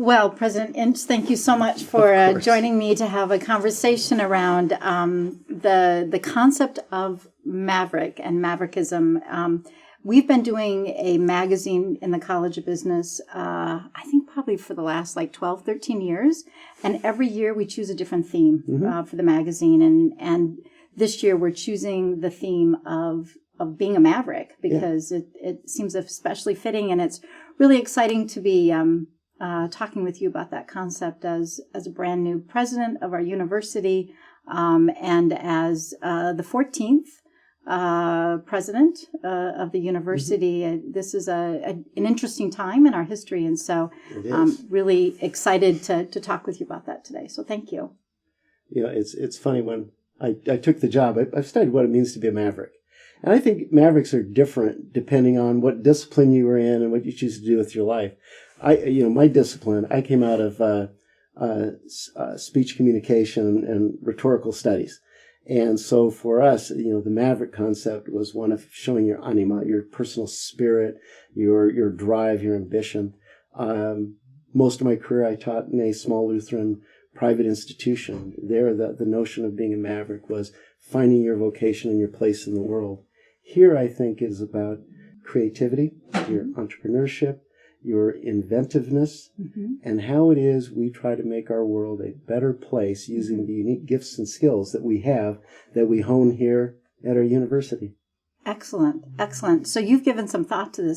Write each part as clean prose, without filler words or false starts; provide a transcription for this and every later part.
Well, President Inch, thank you so much for joining me to have a conversation around the concept of Maverick and Maverickism. We've been doing a magazine in the College of Business, I think probably for the last 12, 13 years. And every year we choose a different theme for the magazine. And this year we're choosing the theme of being a maverick because it seems especially fitting, and it's really exciting to be talking with you about that concept as a brand new president of our university, and as the 14th president of the university. This is an interesting time in our history, and so I'm really excited to talk with you about that today. So thank you. It's funny, when I took the job, I've studied what it means to be a maverick. And I think mavericks are different depending on what discipline you were in and what you choose to do with your life. My discipline, I came out of speech communication and rhetorical studies. And so for us, the maverick concept was one of showing your anima, your personal spirit, your drive, your ambition. Most of my career I taught in a small Lutheran private institution. There, the notion of being a maverick was finding your vocation and your place in the world. Here, I think, is about creativity, your entrepreneurship, your inventiveness, and how it is we try to make our world a better place using the unique gifts and skills that we have, that we hone here at our university. Excellent, excellent. So you've given some thought to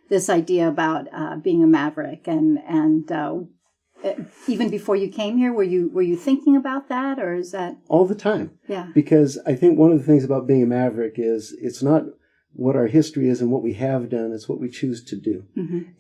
this idea about being a maverick, and even before you came here, were you thinking about that, or is that all the time? Yeah. Because I think one of the things about being a maverick is it's not what our history is and what we have done, it's what we choose to do,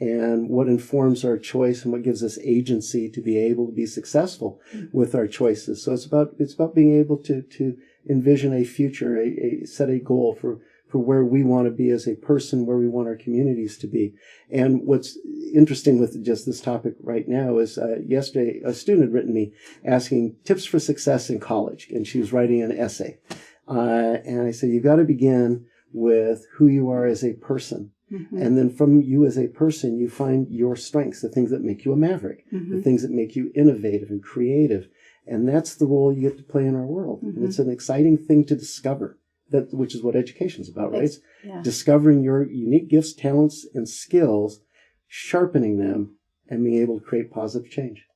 and what informs our choice and what gives us agency to be able to be successful with our choices. So it's about being able to envision a future, set a goal for where we want to be as a person, where we want our communities to be. And what's interesting with just this topic right now is yesterday a student had written me asking tips for success in college, and she was writing an essay. And I said, you've got to begin with who you are as a person. And then from you as a person, you find your strengths, the things that make you a maverick, the things that make you innovative and creative. And that's the role you get to play in our world. And it's an exciting thing to discover. Which is what education is about, right? It's discovering your unique gifts, talents, and skills, sharpening them, and being able to create positive change.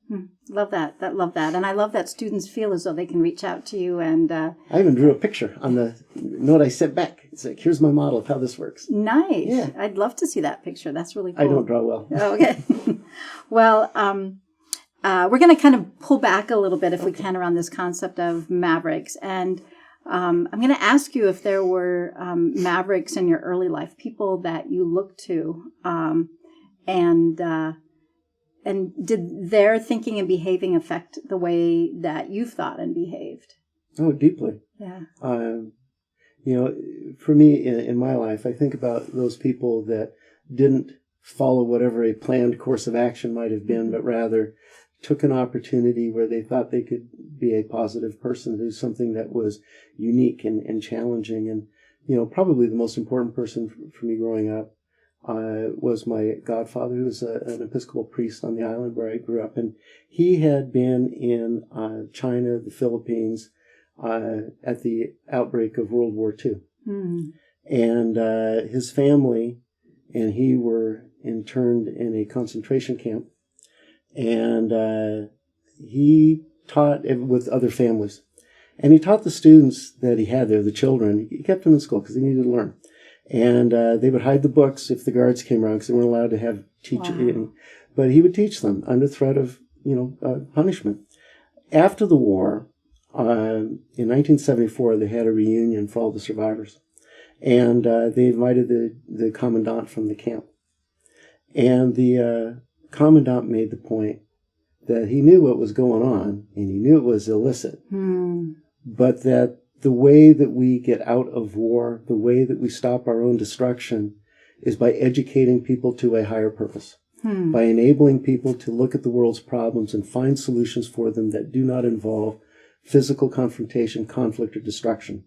Love that. Love that. And I love that students feel as though they can reach out to you. And I even drew a picture on the note I sent back. It's like, here's my model of how this works. Nice. Yeah. I'd love to see that picture. That's really cool. I don't draw well. Oh, okay. Well, we're going to kind of pull back a little bit, if we can, around this concept of mavericks. And I'm going to ask you if there were mavericks in your early life, people that you looked to, and did their thinking and behaving affect the way that you've thought and behaved? Oh, deeply. Yeah. For me in my life, I think about those people that didn't follow whatever a planned course of action might have been, but rather took an opportunity where they thought they could be a positive person, do something that was unique and challenging. And, probably the most important person for me growing up was my godfather, who was an Episcopal priest on the island where I grew up. And he had been in China, the Philippines, at the outbreak of World War II. And his family and he were interned in a concentration camp. And he taught with other families. And he taught the students that he had there, the children. He kept them in school because they needed to learn. And they would hide the books if the guards came around because they weren't allowed to teach. Wow. But he would teach them under threat of, punishment. After the war, in 1974, they had a reunion for all the survivors. And they invited the commandant from the camp. And the commandant made the point that he knew what was going on, and he knew it was illicit, but that the way that we get out of war, the way that we stop our own destruction, is by educating people to a higher purpose, by enabling people to look at the world's problems and find solutions for them that do not involve physical confrontation, conflict, or destruction.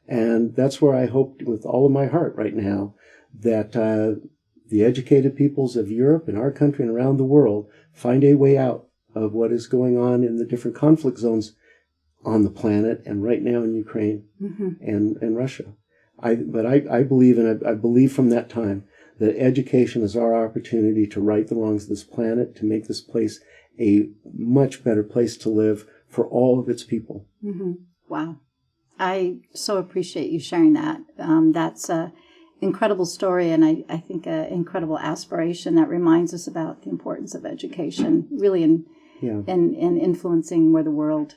And that's where I hope with all of my heart right now that the educated peoples of Europe and our country and around the world find a way out of what is going on in the different conflict zones on the planet and right now in Ukraine and Russia. I believe from that time that education is our opportunity to right the wrongs of this planet, to make this place a much better place to live for all of its people. Wow. I so appreciate you sharing that. That's a incredible story, and I think an incredible aspiration that reminds us about the importance of education, really in influencing where the world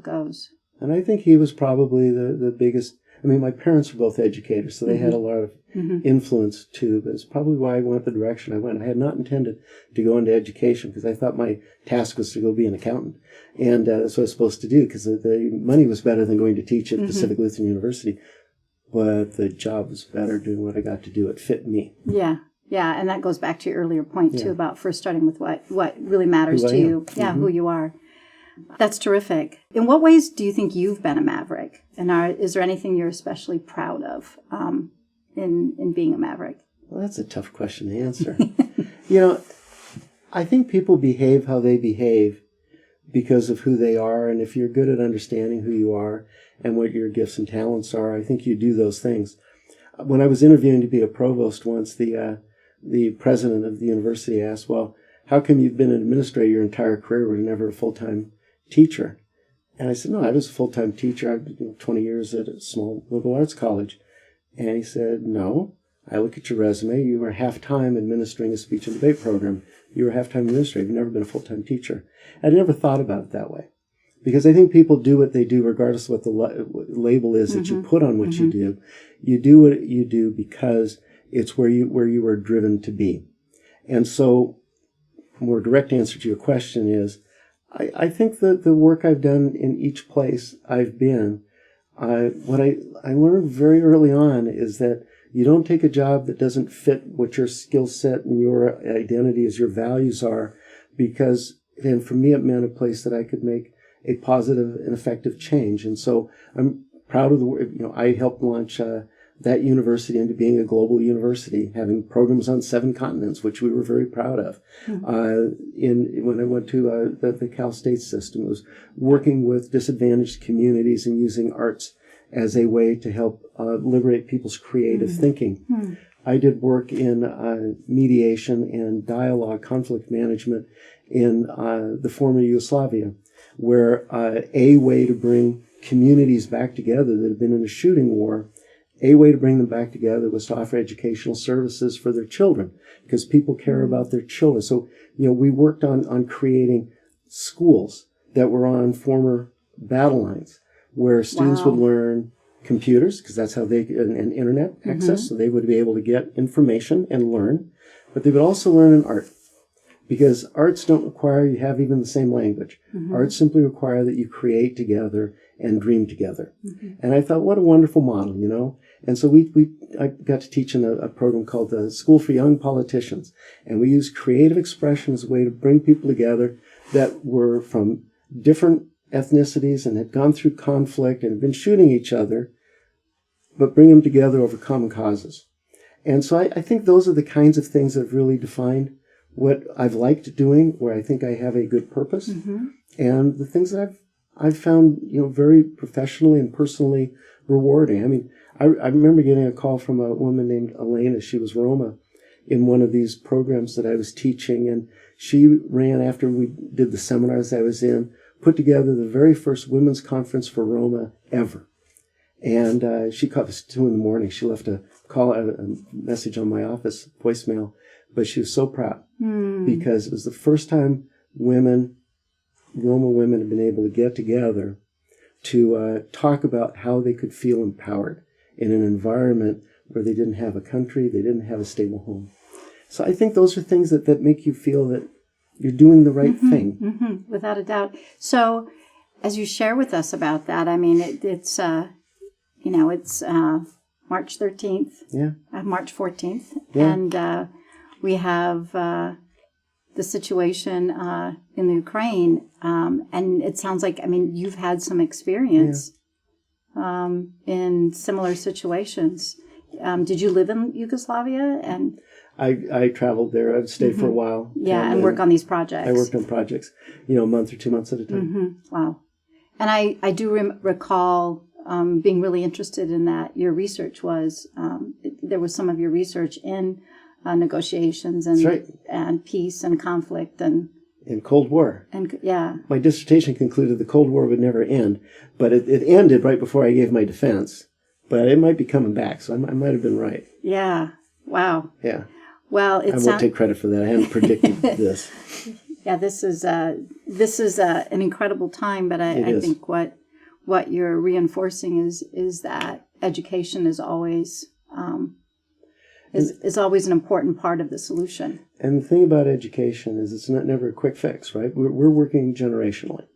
goes. And I think he was probably the biggest. I mean, my parents were both educators, so they had a lot of influence too. But it's probably why I went the direction I went. I had not intended to go into education because I thought my task was to go be an accountant, and that's what I was supposed to do because the money was better than going to teach at Pacific Lutheran University. But the job was better doing what I got to do. It fit me. Yeah, and that goes back to your earlier point too about first starting with what really matters to you. Yeah, who you are. That's terrific. In what ways do you think you've been a maverick? And is there anything you're especially proud of in being a maverick? Well, that's a tough question to answer. I think people behave how they behave because of who they are. And if you're good at understanding who you are and what your gifts and talents are, I think you do those things. When I was interviewing to be a provost once, the president of the university asked, well, how come you've been an administrator your entire career but you're never a full-time teacher? And I said, no, I was a full-time teacher. I've been 20 years at a small liberal arts college. And he said, no, I look at your resume. You were half-time administering a speech and debate program. You were half-time administrator. You've never been a full-time teacher. I never thought about it that way. Because I think people do what they do regardless of what the label is that you put on what you do. You do what you do because it's where you were driven to be. And so, a more direct answer to your question is, I think that the work I've done in each place I've been, what I learned very early on is that you don't take a job that doesn't fit what your skill set and your identity as your values are, because, and for me, it meant a place that I could make a positive and effective change. And so I'm proud of the work. I helped launch that university into being a global university, having programs on 7 continents, which we were very proud of. When I went to the Cal State system, it was working with disadvantaged communities and using arts as a way to help liberate people's creative thinking. I did work in mediation and dialogue, conflict management in the former Yugoslavia, where a way to bring communities back together that had been in a shooting war, a way to bring them back together was to offer educational services for their children, because people care about their children. So, we worked on creating schools that were on former battle lines, where students would learn computers, because that's how and internet access, so they would be able to get information and learn, but they would also learn an art. Because arts don't require you have even the same language. Arts simply require that you create together and dream together. And I thought, what a wonderful model, And so I got to teach in a program called the School for Young Politicians. And we used creative expression as a way to bring people together that were from different ethnicities and had gone through conflict and had been shooting each other, but bring them together over common causes. And so I think those are the kinds of things that have really defined what I've liked doing, where I think I have a good purpose, and the things that I've found, very professionally and personally rewarding. I mean, I remember getting a call from a woman named Elena. She was Roma in one of these programs that I was teaching, and she ran, after we did the seminars I was in, put together the very first women's conference for Roma ever. And she called us 2 a.m. She left a message on my office voicemail. But she was so proud because it was the first time Roma women had been able to get together to talk about how they could feel empowered in an environment where they didn't have a country, they didn't have a stable home. So I think those are things that make you feel that you're doing the right thing. Without a doubt. So as you share with us about that, I mean, it's March 13th, March 14th, and we have the situation in the Ukraine, and it sounds like, you've had some experience in similar situations. Did you live in Yugoslavia? And I traveled there. I'd stay for a while. Yeah, and work on these projects. I worked on projects, a month or 2 months at a time. Wow. And I do recall being really interested in that. Your research was, there was some of your research in negotiations and, That's right. and peace and conflict and Cold War. And yeah. My dissertation concluded the Cold War would never end, but it ended right before I gave my defense. But it might be coming back, so I might have been right. Yeah. Wow. Yeah. Well, I won't take credit for that. I hadn't predicted this. Yeah, this is an incredible time, but I think what you're reinforcing is that education is always is always an important part of the solution. And the thing about education is it's never a quick fix, right? We're working generationally,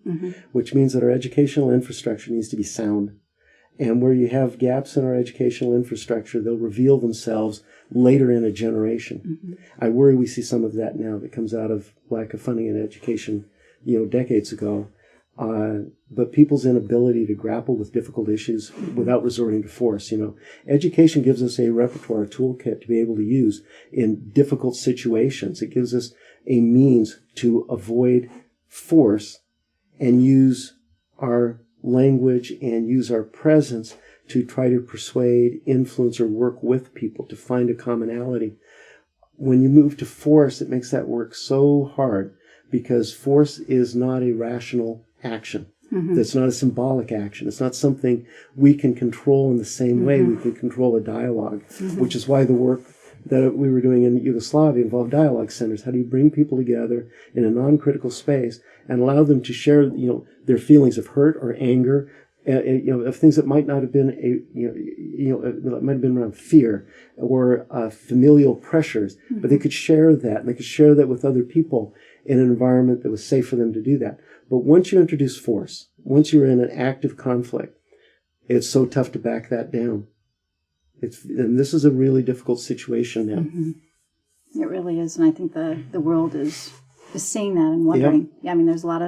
which means that our educational infrastructure needs to be sound. And where you have gaps in our educational infrastructure, they'll reveal themselves later in a generation. I worry we see some of that now that comes out of lack of funding in education, decades ago. But people's inability to grapple with difficult issues without resorting to force, Education gives us a repertoire, a toolkit to be able to use in difficult situations. It gives us a means to avoid force and use our language and use our presence to try to persuade, influence, or work with people to find a commonality. When you move to force, it makes that work so hard because force is not a rational action. That's not a symbolic action. It's not something we can control in the same way we can control a dialogue, which is why the work that we were doing in Yugoslavia involved dialogue centers. How do you bring people together in a non-critical space and allow them to share, their feelings of hurt or anger, of things that might not have been that might have been around fear or familial pressures, but they could share that, and they could share that with other people in an environment that was safe for them to do that. But once you introduce force, once you're in an active conflict, it's so tough to back that down. And this is a really difficult situation now. It really is, and I think the world is seeing that and wondering. Yeah, I mean, there's a lot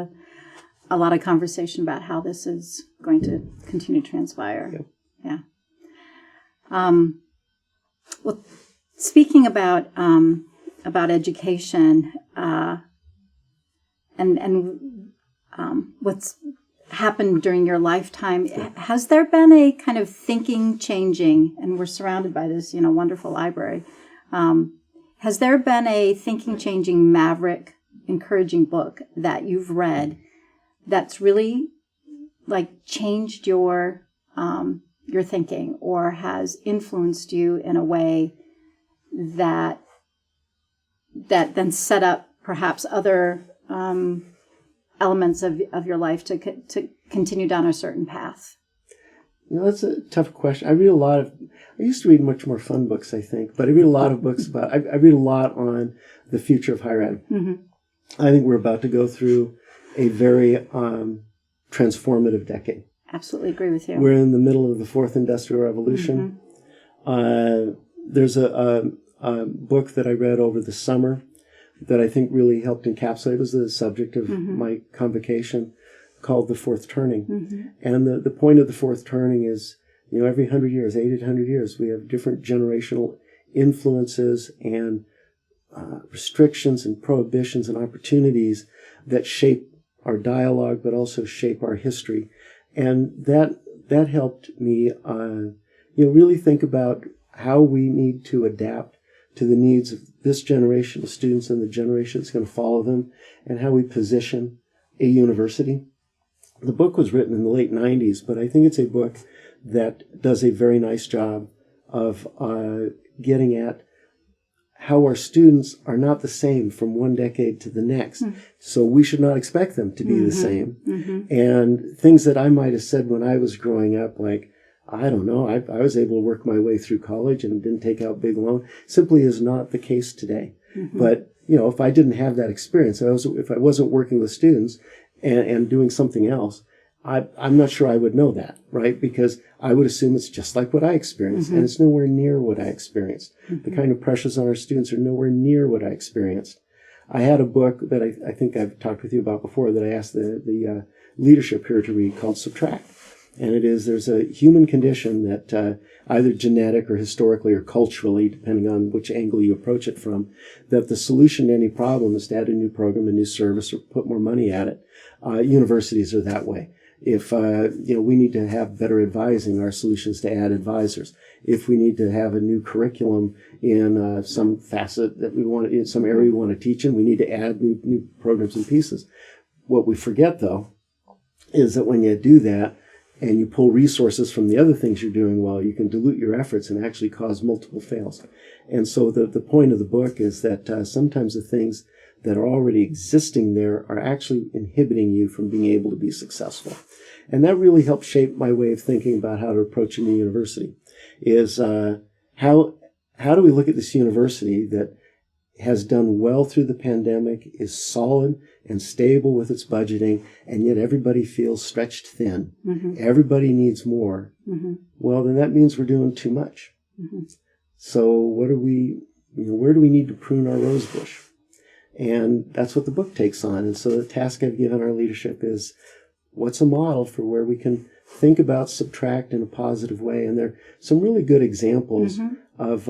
of conversation about how this is going to continue to transpire. Yeah. Well, speaking about education and what's happened during your lifetime, has there been a kind of thinking changing? And we're surrounded by this, wonderful library. Has there been a thinking changing Maverick encouraging book that you've read that's really changed your thinking or has influenced you in a way that then set up perhaps other elements of your life to continue down a certain path? That's a tough question. I used to read much more fun books, I think, but I read a lot of books I read a lot on the future of higher ed. I think we're about to go through a very transformative decade. Absolutely agree with you. We're in the middle of the fourth industrial revolution. There's a book that I read over the summer that I think really helped encapsulate. It was the subject of my convocation, called The Fourth Turning. And the point of The Fourth Turning is, every 100 years, 800 years, we have different generational influences and restrictions and prohibitions and opportunities that shape our dialogue, but also shape our history. And that helped me, really think about how we need to adapt to the needs of this generation of students and the generation that's going to follow them, and how we position a university. The book was written in the late 90s, but I think it's a book that does a very nice job of getting at how our students are not the same from one decade to the next. So we should not expect them to be the same. And things that I might have said when I was growing up, like, I don't know, I was able to work my way through college and didn't take out big loan, simply is not the case today. But, if I didn't have that experience, if I wasn't working with students and doing something else, I'm not sure I would know that, right? Because I would assume it's just like what I experienced, and it's nowhere near what I experienced. The kind of pressures on our students are nowhere near what I experienced. I had a book that I think I've talked with you about before that I asked the leadership here to read called Subtract. And it is, there's a human condition that either genetic or historically or culturally, depending on which angle you approach it from, that the solution to any problem is to add a new program, a new service, or put more money at it. Universities are that way. If we need to have better advising, our solution is to add advisors. If we need to have a new curriculum in some facet that we want, in some area we want to teach in, we need to add new programs and pieces. What we forget, though, is that when you do that and you pull resources from the other things you're doing well, you can dilute your efforts and actually cause multiple fails. And so the point of the book is that sometimes the things that are already existing there are actually inhibiting you from being able to be successful. And that really helped shape my way of thinking about how to approach a new university, is how do we look at this university that has done well through the pandemic, is solid and stable with its budgeting, and yet everybody feels stretched thin. Mm-hmm. Everybody needs more. Mm-hmm. Well, then that means we're doing too much. Mm-hmm. So where do we need to prune our rose bush? And that's what the book takes on. And so the task I've given our leadership is, what's a model for where we can think about subtract in a positive way? And there are some really good examples of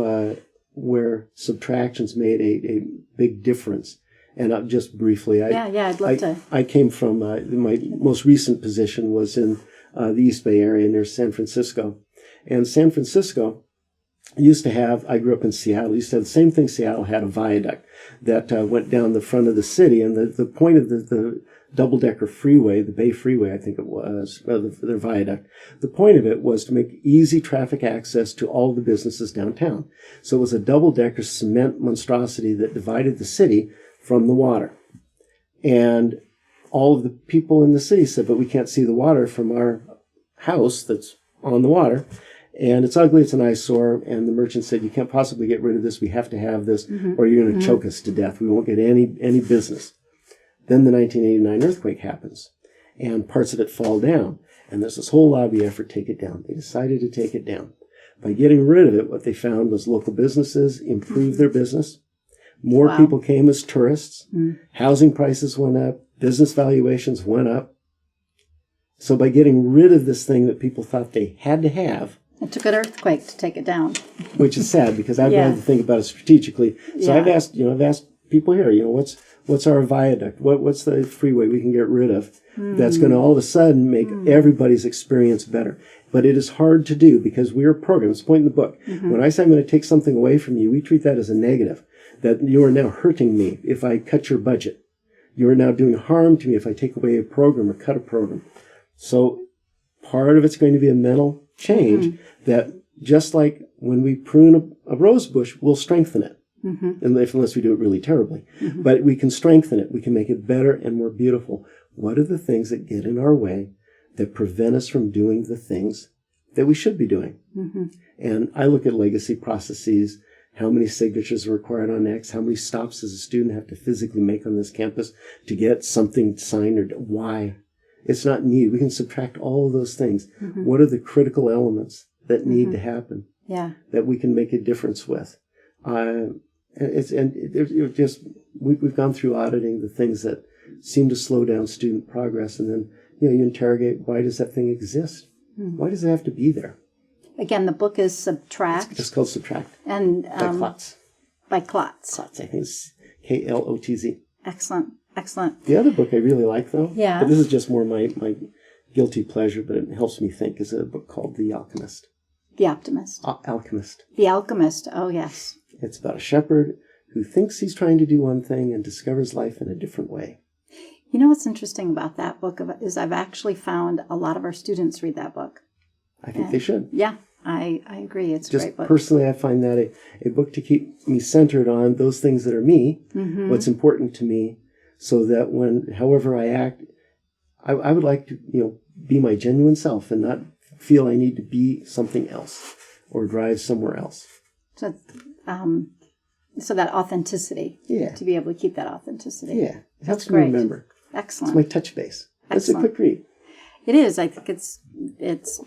where subtractions made a big difference. And just briefly, I'd love to. I came from, my most recent position was in the East Bay area near San Francisco. And San Francisco used to have, I grew up in Seattle, used to have the same thing Seattle had, a viaduct that went down the front of the city. And the point of the double-decker freeway, the Bay Freeway, I think it was, their viaduct, the point of it was to make easy traffic access to all the businesses downtown. So it was a double-decker cement monstrosity that divided the city from the water. And all of the people in the city said, but we can't see the water from our house that's on the water. And it's ugly, it's an eyesore. And the merchant said, you can't possibly get rid of this. We have to have this, or you're going to choke us to death. We won't get any business. Then the 1989 earthquake happens, and parts of it fall down. And there's this whole lobby effort to take it down. They decided to take it down. By getting rid of it, what they found was local businesses improved their business. More people came as tourists. Housing prices went up. Business valuations went up. So by getting rid of this thing that people thought they had to have, it took an earthquake to take it down. Which is sad, because I'd rather think about it strategically. So I've asked people here, what's our viaduct? What's the freeway we can get rid of that's going to all of a sudden make everybody's experience better? But it is hard to do because we are programmed. It's the point in the book. When I say I'm going to take something away from you, we treat that as a negative, that you are now hurting me if I cut your budget. You are now doing harm to me if I take away a program or cut a program. So part of it's going to be a mental change that, just like when we prune a rose bush, we'll strengthen it. Unless we do it really terribly. But we can strengthen it. We can make it better and more beautiful. What are the things that get in our way that prevent us from doing the things that we should be doing? And I look at legacy processes, how many signatures are required on X, how many stops does a student have to physically make on this campus to get something signed, or why? It's not needed. We can subtract all of those things. What are the critical elements that need to happen that we can make a difference with? We've gone through auditing the things that seem to slow down student progress, and then you interrogate, why does that thing exist? Why does it have to be there? Again, the book is Subtract. It's called Subtract. And by Klotz. By Klotz. Klotz, I think it's Klotz. Excellent. The other book I really like, though, but this is just more my guilty pleasure, but it helps me think, is a book called The Alchemist. The Optimist. Alchemist. The Alchemist. Oh, yes. It's about a shepherd who thinks he's trying to do one thing and discovers life in a different way. You know what's interesting about that book is I've actually found a lot of our students read that book. I think they should. Yeah, I agree. It's a great book. Personally, I find that a book to keep me centered on those things that are me, what's important to me, so that however I act, I would like to, be my genuine self and not feel I need to be something else or drive somewhere else. So that authenticity. Yeah. To be able to keep that authenticity. Yeah. It helps me great. Remember. Excellent. It's my touch base. That's a quick read. It is. I think it's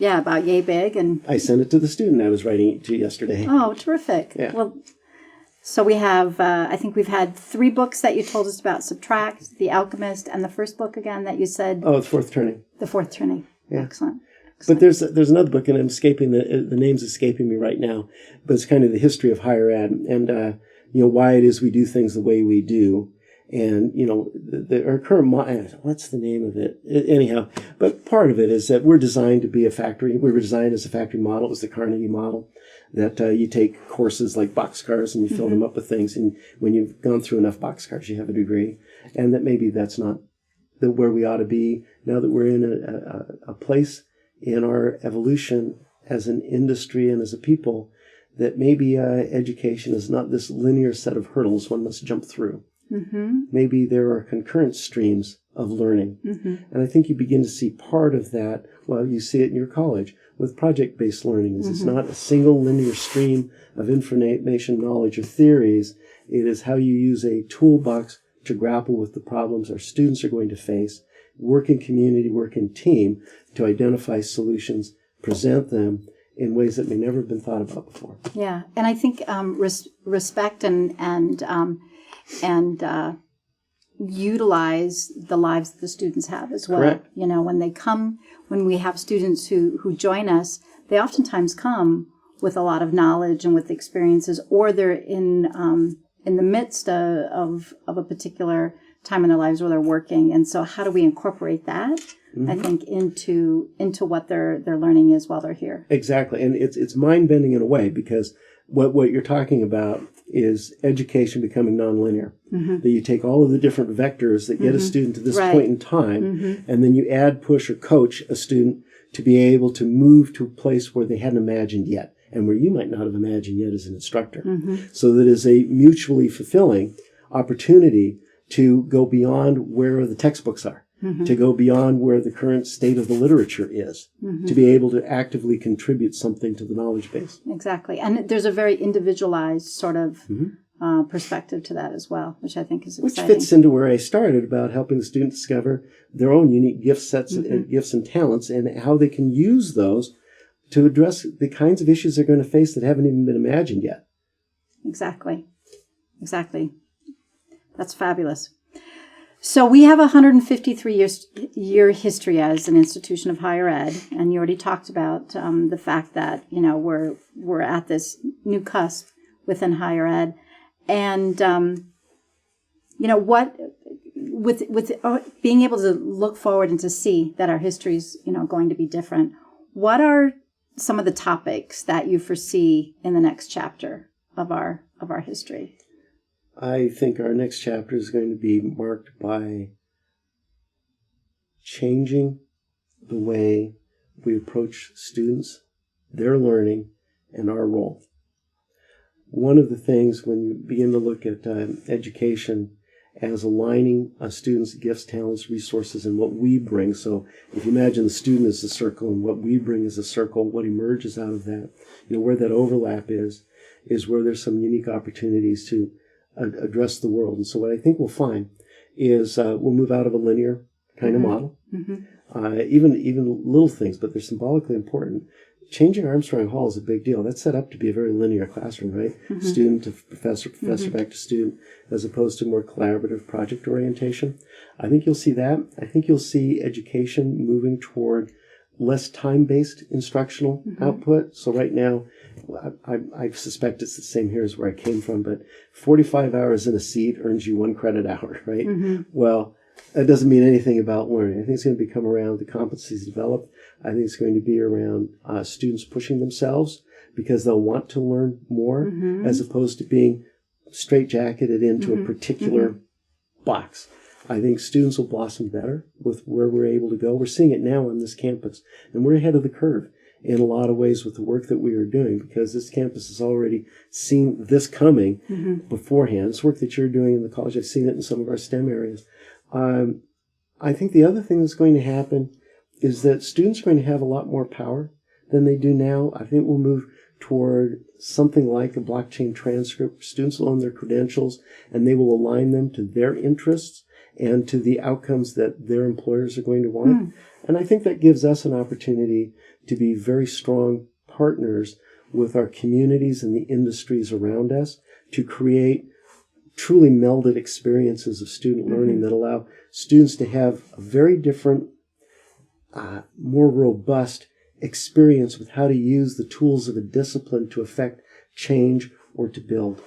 about yay big. And I sent it to the student I was writing it to yesterday. Oh, terrific. Yeah. Well, so we have, I think we've had 3 books that you told us about: Subtract, The Alchemist, and the first book again that you said. Oh, The Fourth Turning. The Fourth Turning. Yeah. Excellent. But there's another book, and the name's escaping me right now, but it's kind of the history of higher ed and why it is we do things the way we do. And, our current, what's the name of it? Anyhow, but part of it is that we're designed to be a factory. We were designed as a factory model. It was the Carnegie model that you take courses like boxcars and you fill them up with things. And when you've gone through enough boxcars, you have a degree. And that maybe that's not where we ought to be now that we're in a place in our evolution as an industry and as a people that maybe education is not this linear set of hurdles one must jump through. Maybe there are concurrent streams of learning. And I think you begin to see part of that, you see it in your college with project-based learning. It's not a single linear stream of information, knowledge, or theories. It is how you use a toolbox to grapple with the problems our students are going to face, work in community, work in team to identify solutions, present them in ways that may never have been thought about before. Yeah, and I think respect and utilize the lives that the students have as well. Correct. When we have students who join us, they oftentimes come with a lot of knowledge and with experiences, or they're in the midst of a particular time in their lives where they're working. And so how do we incorporate that, I think, into what their learning is while they're here? Exactly. And it's mind-bending in a way, because what you're talking about is education becoming nonlinear. That you take all of the different vectors that get a student to this point in time, and then you add, push, or coach a student to be able to move to a place where they hadn't imagined yet, and where you might not have imagined yet as an instructor. So that is a mutually fulfilling opportunity to go beyond where the textbooks are, to go beyond where the current state of the literature is, to be able to actively contribute something to the knowledge base. Exactly. And there's a very individualized sort of perspective to that as well, which I think is exciting. Which fits into where I started about helping the student discover their own unique gift sets, gifts and talents, and how they can use those to address the kinds of issues they're going to face that haven't even been imagined yet. Exactly. That's fabulous. So we have a 153-year history as an institution of higher ed, and you already talked about the fact that we're at this new cusp within higher ed, and what with being able to look forward and to see that our history is going to be different. What are some of the topics that you foresee in the next chapter of our history? I think our next chapter is going to be marked by changing the way we approach students, their learning, and our role. One of the things when you begin to look at education as aligning a student's gifts, talents, resources, and what we bring. So if you imagine the student as a circle and what we bring as a circle, what emerges out of that, where that overlap is where there's some unique opportunities to address the world. And so what I think we'll find is we'll move out of a linear kind of model. Even little things, but they're symbolically important. Changing Armstrong Hall is a big deal. That's set up to be a very linear classroom, right? Student to professor, professor back to student, as opposed to more collaborative project orientation. I think you'll see that. I think you'll see education moving toward less time-based instructional output. So right now, I suspect it's the same here as where I came from, but 45 hours in a seat earns you 1 credit hour, right? Well, that doesn't mean anything about learning. I think it's going to become around the competencies developed. I think it's going to be around students pushing themselves because they'll want to learn more as opposed to being straitjacketed into a particular box. I think students will blossom better with where we're able to go. We're seeing it now on this campus, and we're ahead of the curve in a lot of ways with the work that we are doing because this campus has already seen this coming beforehand. This work that you're doing in the college, I've seen it in some of our STEM areas. I think the other thing that's going to happen is that students are going to have a lot more power than they do now. I think we'll move toward something like a blockchain transcript. Students will own their credentials, and they will align them to their interests and to the outcomes that their employers are going to want. And I think that gives us an opportunity to be very strong partners with our communities and the industries around us to create truly melded experiences of student learning that allow students to have a very different, more robust experience with how to use the tools of a discipline to affect change or to build.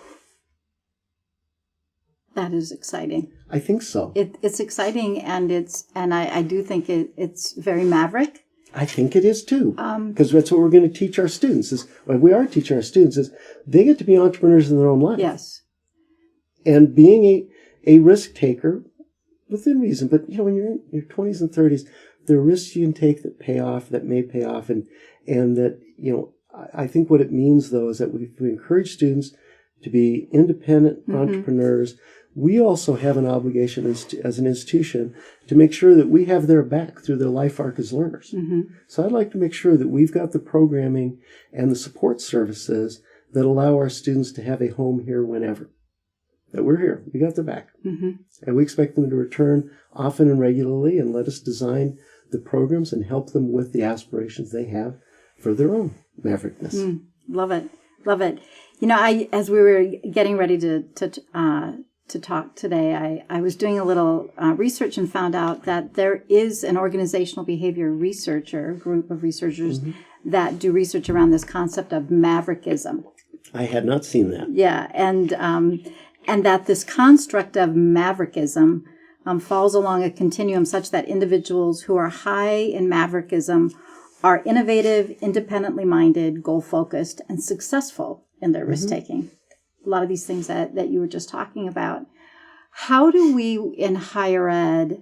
That is exciting. I think so. It's exciting, and I do think it's very Maverick. I think it is too, because that's what we're going to teach our students. We are teaching our students is they get to be entrepreneurs in their own life. Yes, and being a risk taker within reason. But when you're in your 20s and 30s, there are risks you can take that pay off, that may pay off, and that I think what it means though is that we encourage students to be independent entrepreneurs. We also have an obligation as an institution to make sure that we have their back through their life arc as learners. So I'd like to make sure that we've got the programming and the support services that allow our students to have a home here whenever. That we're here. We got their back. And we expect them to return often and regularly and let us design the programs and help them with the aspirations they have for their own maverickness. Love it. Love it. As we were getting ready to talk today, I was doing a little research and found out that there is an organizational behavior group of researchers that do research around this concept of Maverickism. I had not seen that. Yeah, and that this construct of Maverickism falls along a continuum such that individuals who are high in Maverickism are innovative, independently minded, goal-focused, and successful in their risk-taking. A lot of these things that you were just talking about. How do we in higher ed,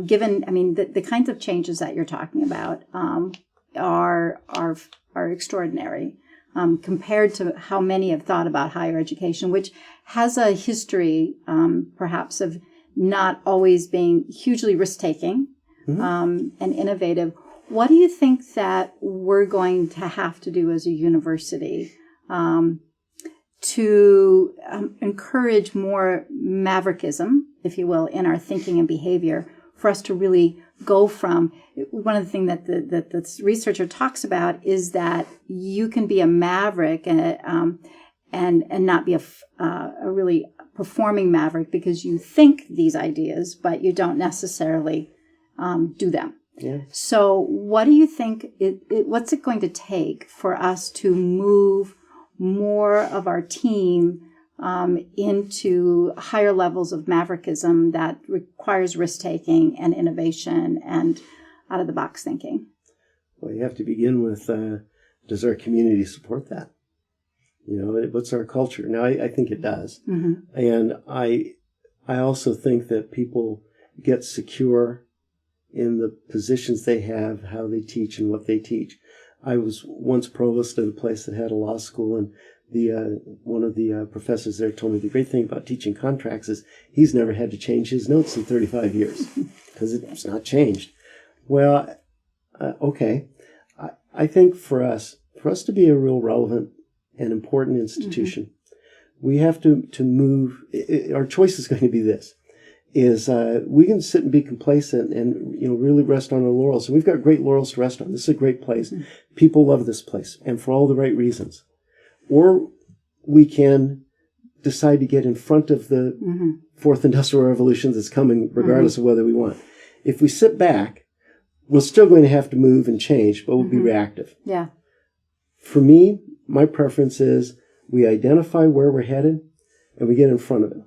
given, the kinds of changes that you're talking about are extraordinary compared to how many have thought about higher education, which has a history perhaps of not always being hugely risk-taking and innovative. What do you think that we're going to have to do as a university to encourage more Maverickism, if you will, in our thinking and behavior, for us to really go from, one of the things that the researcher talks about is that you can be a maverick and not be a really performing maverick because you think these ideas, but you don't necessarily do them. Yeah. So what do you think, what's it going to take for us to move more of our team into higher levels of Maverickism that requires risk-taking and innovation and out-of-the-box thinking? Well, you have to begin with, does our community support that? What's our culture? Now, I think it does. And I also think that people get secure in the positions they have, how they teach and what they teach. I was once provost at a place that had a law school, and one of the professors there told me the great thing about teaching contracts is he's never had to change his notes in 35 years because it's not changed. Well, okay. I think for us to be a real relevant and important institution, we have to move. Our choice is going to be this. We can sit and be complacent and really rest on our laurels. And we've got great laurels to rest on. This is a great place. People love this place, and for all the right reasons. Or we can decide to get in front of the fourth industrial revolution that's coming, regardless of whether we want. If we sit back, we're still going to have to move and change, but we'll be reactive. Yeah. For me, my preference is we identify where we're headed and we get in front of it.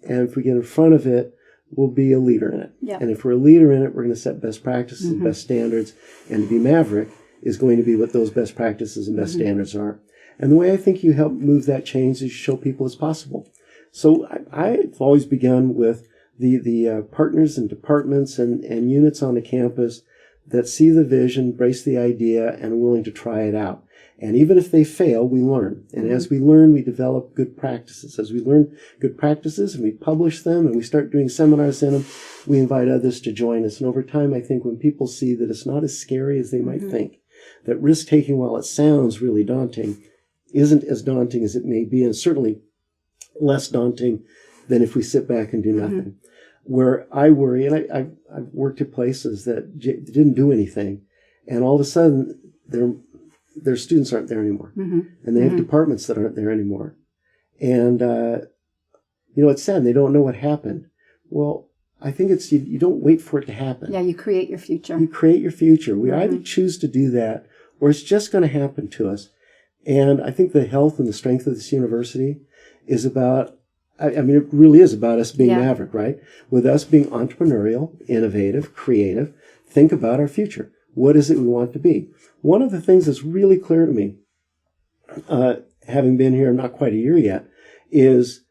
And if we get in front of it, we'll be a leader in it. Yeah. And if we're a leader in it, we're going to set best practices and best standards. And to be Maverick is going to be what those best practices and best standards are. And the way I think you help move that change is show people it's possible. So I've always begun with the partners and departments and units on the campus that see the vision, embrace the idea, and are willing to try it out. And even if they fail, we learn. And as we learn, we develop good practices. As we learn good practices and we publish them and we start doing seminars in them, we invite others to join us. And over time, I think when people see that it's not as scary as they might think, that risk-taking, while it sounds really daunting, isn't as daunting as it may be, and certainly less daunting than if we sit back and do nothing. Where I worry, and I've worked at places that didn't do anything, and all of a sudden their students aren't there anymore, and they have departments that aren't there anymore, and it's sad. They don't know what happened. Well, I think it's you don't wait for it to happen. Yeah, you create your future. You create your future. We either choose to do that, or it's just going to happen to us. And I think the health and the strength of this university is about, I mean, it really is about us being Maverick, right? With us being entrepreneurial, innovative, creative, think about our future. What is it we want to be? One of the things that's really clear to me, having been here not quite a year yet, is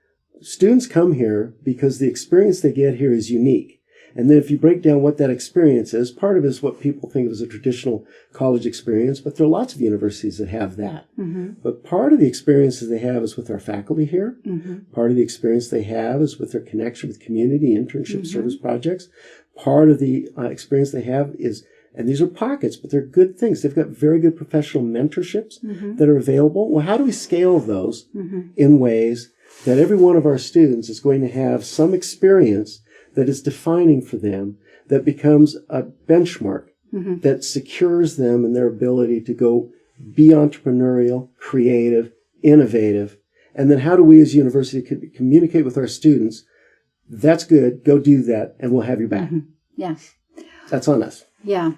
students come here because the experience they get here is unique. And then if you break down what that experience is, part of it is what people think of as a traditional college experience, but there are lots of universities that have that. Mm-hmm. But part of the experiences they have is with our faculty here. Mm-hmm. Part of the experience they have is with their connection with community, internship, mm-hmm. service projects. Part of the experience they have is, and these are pockets, but they're good things. They've got very good professional mentorships mm-hmm. that are available. Well, how do we scale those mm-hmm. in ways that every one of our students is going to have some experience that is defining for them, that becomes a benchmark, mm-hmm. that secures them in their ability to go be entrepreneurial, creative, innovative. And then how do we as a university communicate with our students? That's good. Go do that, and we'll have your back. Mm-hmm. Yeah. That's on us. Yeah.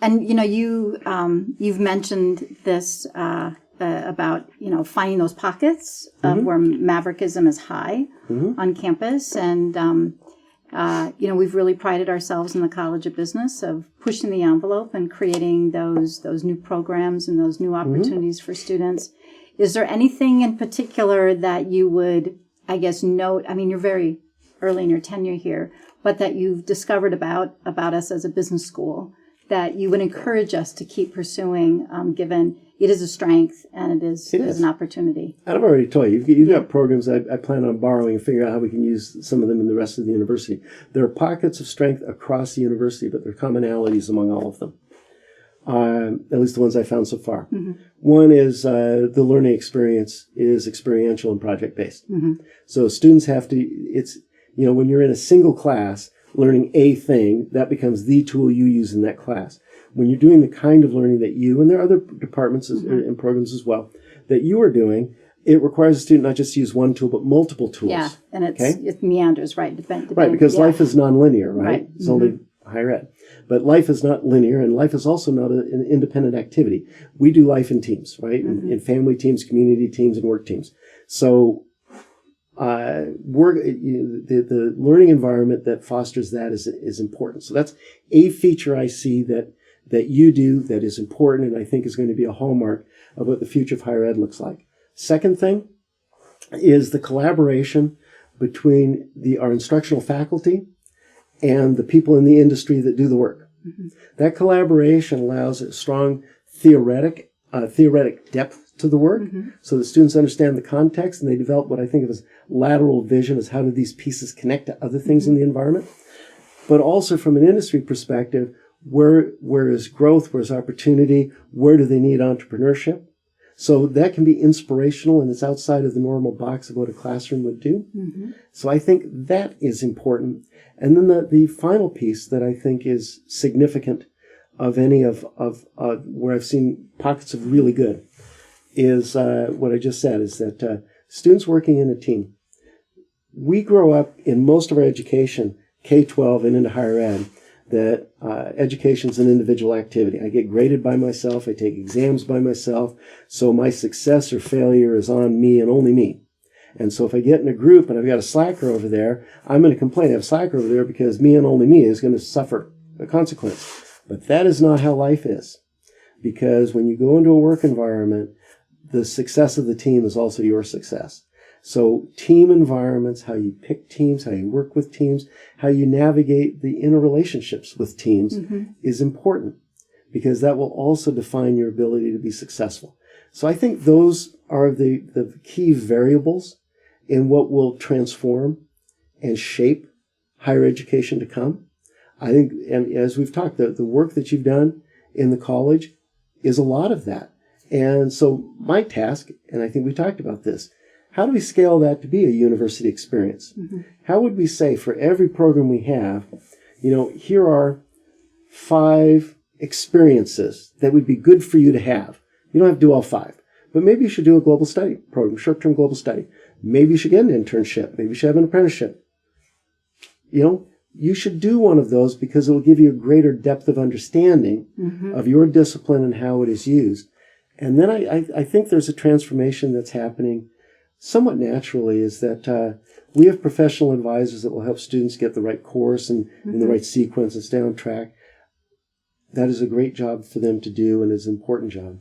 And, you've mentioned this about, finding those pockets of mm-hmm. where Maverickism is high mm-hmm. on campus. And, we've really prided ourselves in the College of Business of pushing the envelope and creating those new programs and those new opportunities mm-hmm. for students. Is there anything in particular that you would, I guess, note? I mean, you're very early in your tenure here, but that you've discovered about us as a business school that you would encourage us to keep pursuing, given it is a strength and it is an opportunity. I've already told you, you've got programs I plan on borrowing and figure out how we can use some of them in the rest of the university. There are pockets of strength across the university, but there are commonalities among all of them, at least the ones I found so far. Mm-hmm. One is the learning experience is experiential and project-based. Mm-hmm. So students have to, when you're in a single class learning a thing, that becomes the tool you use in that class. When you're doing the kind of learning that and there are other departments mm-hmm. and programs as well, that you are doing, it requires a student not just to use one tool, but multiple tools. Yeah, and it meanders, right? Right, because life is nonlinear, right? It's mm-hmm. only higher ed. But life is not linear, and life is also not an independent activity. We do life in teams, right? Mm-hmm. In family teams, community teams, and work teams. So the learning environment that fosters that is important. So that's a feature I see that you do that is important, and I think is going to be a hallmark of what the future of higher ed looks like. Second thing is the collaboration between our instructional faculty and the people in the industry that do the work. Mm-hmm. That collaboration allows a strong theoretic depth to the work, mm-hmm. so that students understand the context and they develop what I think of as lateral vision, as how do these pieces connect to other things mm-hmm. in the environment. But also from an industry perspective, where is growth, where's opportunity, where do they need entrepreneurship? So that can be inspirational, and it's outside of the normal box of what a classroom would do. Mm-hmm. So I think that is important. And then the final piece that I think is significant of any of where I've seen pockets of really good is what I just said, is that students working in a team. We grow up in most of our education, K-12 and into higher ed, that education is an individual activity. I get graded by myself. I take exams by myself. So my success or failure is on me and only me. And so if I get in a group and I've got a slacker over there, I'm going to complain. I have a slacker over there because me and only me is going to suffer a consequence. But that is not how life is. Because when you go into a work environment, the success of the team is also your success. So team environments, how you pick teams, how you work with teams, how you navigate the interrelationships with teams mm-hmm. is important, because that will also define your ability to be successful. So I think those are the key variables in what will transform and shape higher education to come. I think, and as we've talked, the work that you've done in the college is a lot of that. And so my task, and I think we talked about this, how do we scale that to be a university experience? Mm-hmm. How would we say for every program we have, here are 5 experiences that would be good for you to have. You don't have to do all 5, but maybe you should do a global study program, short-term global study. Maybe you should get an internship. Maybe you should have an apprenticeship. you should do one of those because it will give you a greater depth of understanding of your discipline and how it is used. And then I think there's a transformation that's happening somewhat naturally, is that we have professional advisors that will help students get the right course and in the right sequence and stay on track. That is a great job for them to do and is an important job.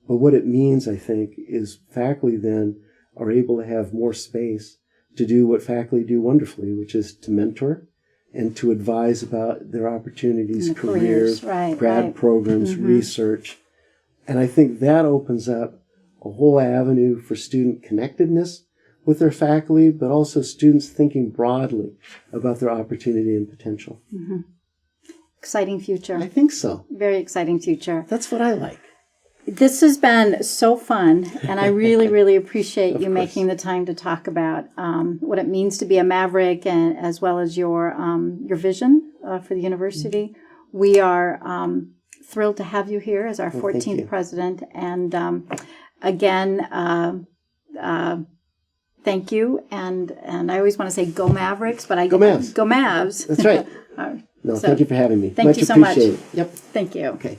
But what it means, I think, is faculty then are able to have more space to do what faculty do wonderfully, which is to mentor and to advise about their opportunities, careers, grad programs, research. And I think that opens up a whole avenue for student connectedness with their faculty, but also students thinking broadly about their opportunity and potential. Exciting future. I think so. Very exciting future. That's what I like. This has been so fun, and I really, really appreciate you making the time to talk about what it means to be a Maverick, and as well as your vision for the university. We are thrilled to have you here as our 14th president, and again, thank you. And I always want to say go Mavericks, but go Mavs. Go Mavs. That's right. So, thank you for having me. Thank you so much. Yep. Thank you. Okay.